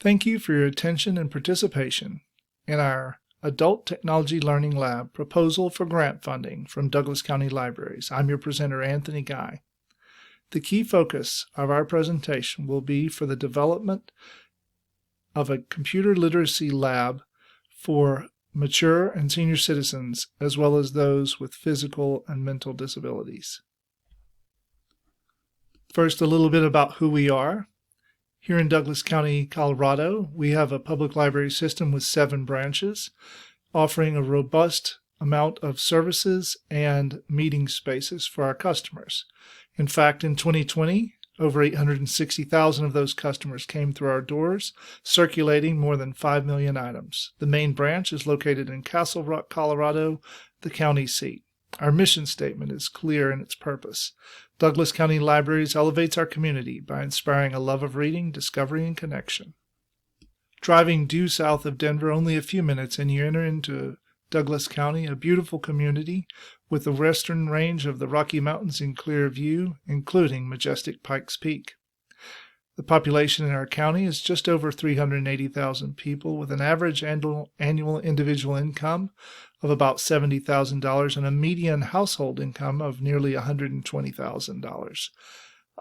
Thank you for your attention and participation in our Adult Technology Learning Lab proposal for grant funding from Douglas County Libraries. I'm your presenter, Anthony Guy. The key focus of our presentation will be for the development of a computer literacy lab for mature and senior citizens, as well as those with physical and mental disabilities. First, a little bit about who we are. Here in Douglas County, Colorado, we have a public library system with 7 branches, offering a robust amount of services and meeting spaces for our customers. In fact, in 2020, over 860,000 of those customers came through our doors, circulating more than 5 million items. The main branch is located in Castle Rock, Colorado, the county seat. Our mission statement is clear in its purpose. Douglas County Libraries elevates our community by inspiring a love of reading, discovery, and connection. Driving due south of Denver only a few minutes and you enter into Douglas County, a beautiful community with the western range of the Rocky Mountains in clear view, including majestic Pikes Peak. The population in our county is just over 380,000 people with an average annual individual income of about $70,000 and a median household income of nearly $120,000.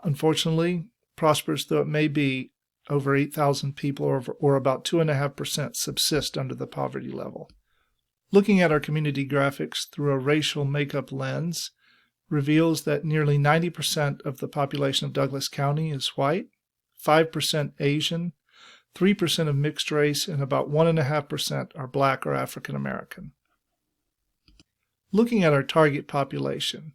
Unfortunately, prosperous though it may be, over 8,000 people or about 2.5% subsist under the poverty level. Looking at our community graphics through a racial makeup lens reveals that nearly 90% of the population of Douglas County is white, 5% Asian, 3% of mixed race, and about 1.5% are Black or African American. Looking at our target population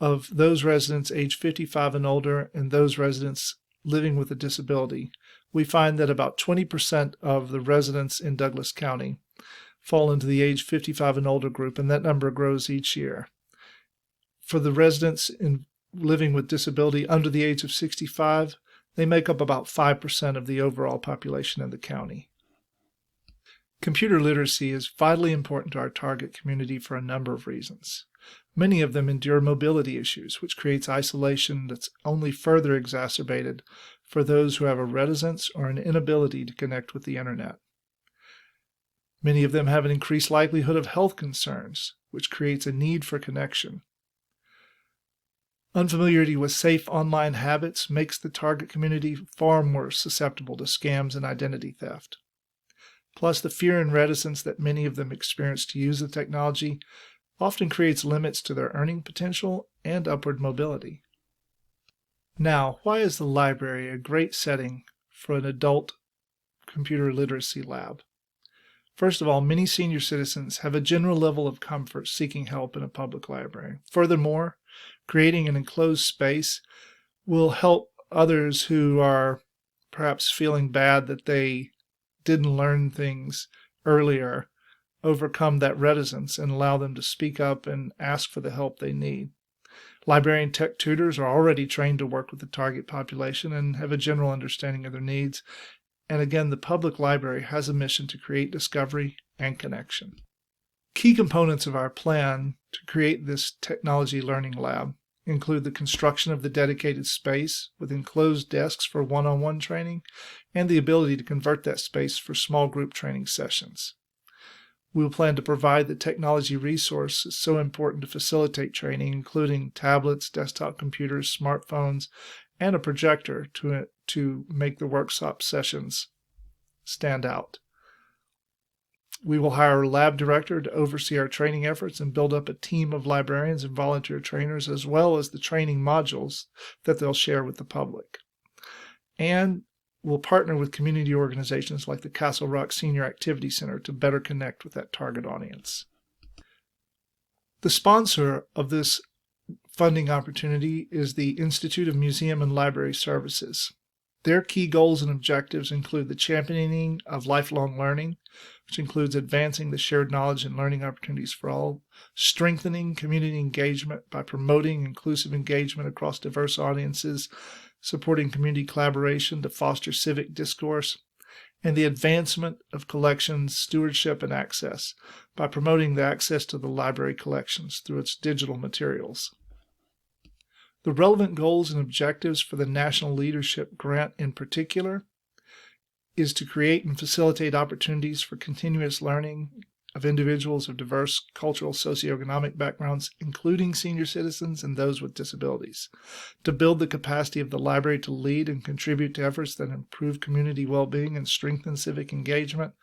of those residents age 55 and older and those residents living with a disability, we find that about 20% of the residents in Douglas County fall into the age 55 and older group, and that number grows each year. For the residents living with disability under the age of 65, they make up about 5% of the overall population in the county. Computer literacy is vitally important to our target community for a number of reasons. Many of them endure mobility issues, which creates isolation that's only further exacerbated for those who have a reticence or an inability to connect with the internet. Many of them have an increased likelihood of health concerns, which creates a need for connection. Unfamiliarity with safe online habits makes the target community far more susceptible to scams and identity theft. Plus, the fear and reticence that many of them experience to use the technology often creates limits to their earning potential and upward mobility. Now, why is the library a great setting for an adult computer literacy lab? First of all, many senior citizens have a general level of comfort seeking help in a public library. Furthermore, creating an enclosed space will help others who are perhaps feeling bad that they didn't learn things earlier overcome that reticence and allow them to speak up and ask for the help they need. Librarian tech tutors are already trained to work with the target population and have a general understanding of their needs. And again, the public library has a mission to create discovery and connection. Key components of our plan to create this technology learning lab include the construction of the dedicated space with enclosed desks for one-on-one training and the ability to convert that space for small group training sessions. We will plan to provide the technology resources so important to facilitate training, including tablets, desktop computers, smartphones, and a projector to make the workshop sessions stand out. We will hire a lab director to oversee our training efforts and build up a team of librarians and volunteer trainers, as well as the training modules that they'll share with the public. And we'll partner with community organizations like the Castle Rock Senior Activity Center to better connect with that target audience. The sponsor of this funding opportunity is the Institute of Museum and Library Services. Their key goals and objectives include the championing of lifelong learning, which includes advancing the shared knowledge and learning opportunities for all, strengthening community engagement by promoting inclusive engagement across diverse audiences, supporting community collaboration to foster civic discourse, and the advancement of collections, stewardship, and access by promoting the access to the library collections through its digital materials. The relevant goals and objectives for the National Leadership Grant in particular is to create and facilitate opportunities for continuous learning of individuals of diverse cultural, socioeconomic backgrounds, including senior citizens and those with disabilities, to build the capacity of the library to lead and contribute to efforts that improve community well-being and strengthen civic engagement,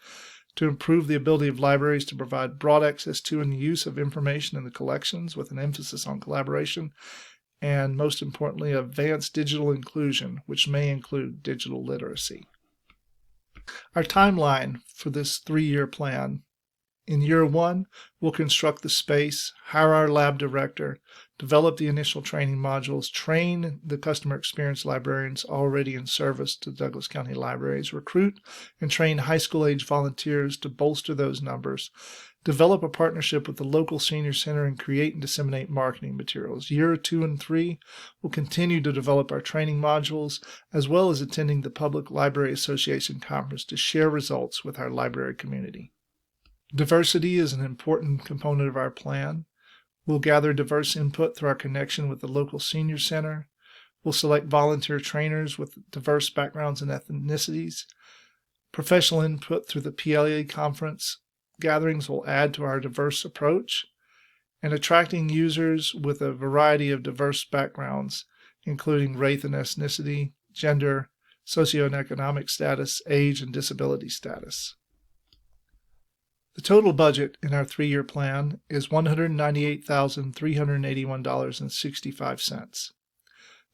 to improve the ability of libraries to provide broad access to and use of information in the collections with an emphasis on collaboration, and most importantly, advance digital inclusion, which may include digital literacy. Our timeline for this 3-year plan: in year 1, we'll construct the space, hire our lab director, develop the initial training modules, train the customer experience librarians already in service to Douglas County Libraries, recruit and train high school age volunteers to bolster those numbers, develop a partnership with the local senior center, and create and disseminate marketing materials. Year 2 and 3, we'll continue to develop our training modules, as well as attending the Public Library Association Conference to share results with our library community. Diversity is an important component of our plan. We'll gather diverse input through our connection with the local senior center. We'll select volunteer trainers with diverse backgrounds and ethnicities. Professional input through the PLA conference gatherings will add to our diverse approach. And attracting users with a variety of diverse backgrounds, including race and ethnicity, gender, socioeconomic status, age, and disability status. The total budget in our 3-year plan is $198,381.65,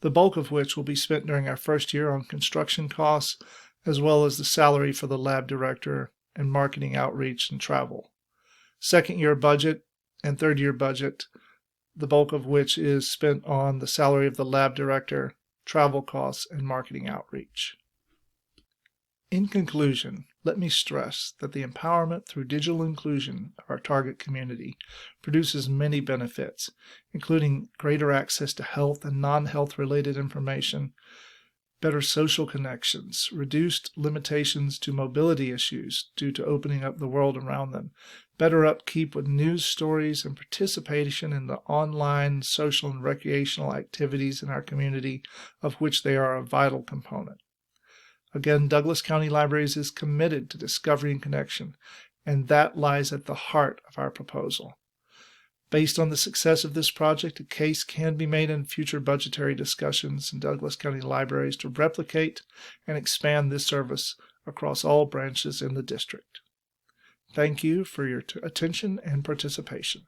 the bulk of which will be spent during our first year on construction costs, as well as the salary for the lab director and marketing outreach and travel. Second-year budget and third-year budget, the bulk of which is spent on the salary of the lab director, travel costs, and marketing outreach. In conclusion, let me stress that the empowerment through digital inclusion of our target community produces many benefits, including greater access to health and non-health related information, better social connections, reduced limitations to mobility issues due to opening up the world around them, better upkeep with news stories, and participation in the online, social, and recreational activities in our community, of which they are a vital component. Again, Douglas County Libraries is committed to discovery and connection, and that lies at the heart of our proposal. Based on the success of this project, a case can be made in future budgetary discussions in Douglas County Libraries to replicate and expand this service across all branches in the district. Thank you for your attention and participation.